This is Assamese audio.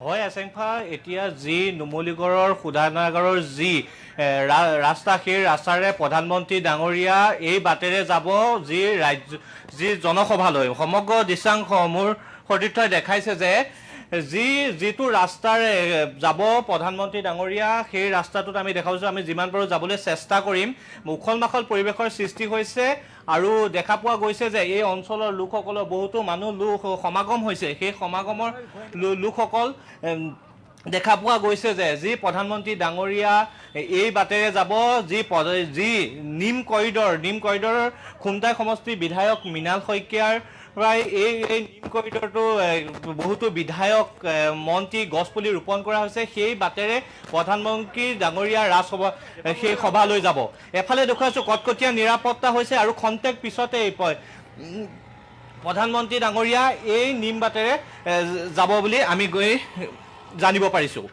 হয় এচেংফা এতিয়া যি নুমলীগড়ৰ শোধনাগাৰৰ যি ৰাস্তা সেই ৰাস্তাৰে প্ৰধানমন্ত্ৰী ডাঙৰীয়া এই বাটেৰে যাব যি জনসভালৈ সমগ্ৰ দৃশ্যাংশ মোৰ সতীৰ্থই দেখাইছে যে যিটো ৰাস্তাৰে যাব প্ৰধানমন্ত্ৰী ডাঙৰীয়া সেই ৰাস্তাটোত আমি দেখাইছোঁ আমি যিমান পাৰোঁ যাবলৈ চেষ্টা কৰিম উখল মাখল পৰিৱেশৰ সৃষ্টি হৈছে আৰু দেখা পোৱা গৈছে যে এই অঞ্চলৰ লোকসকলৰ বহুতো লোক সমাগম হৈছে সেই সমাগমৰ লোকসকল দেখা পোৱা গৈছে যে যি প্ৰধানমন্ত্ৰী ডাঙৰীয়া এই বাটেৰে যাব যি নিম কৰিডৰৰ খুমটাই সমষ্টিৰ বিধায়ক মৃণাল শইকীয়াৰ এই নিম কৰিডৰটো বহুতো বিধায়ক মন্ত্ৰী গছপুলি ৰোপণ কৰা হৈছে সেই বাটেৰে প্ৰধানমন্ত্ৰী ডাঙৰীয়া ৰাজসভা সেই সভালৈ যাব এফালে দেখুৱাইছোঁ কটকটীয়া নিৰাপত্তা হৈছে আৰু খন্তেক পিছতে প্ৰধানমন্ত্ৰী ডাঙৰীয়া এই নিম বাটেৰে যাব বুলি আমি গৈ জানিব পাৰিছোঁ।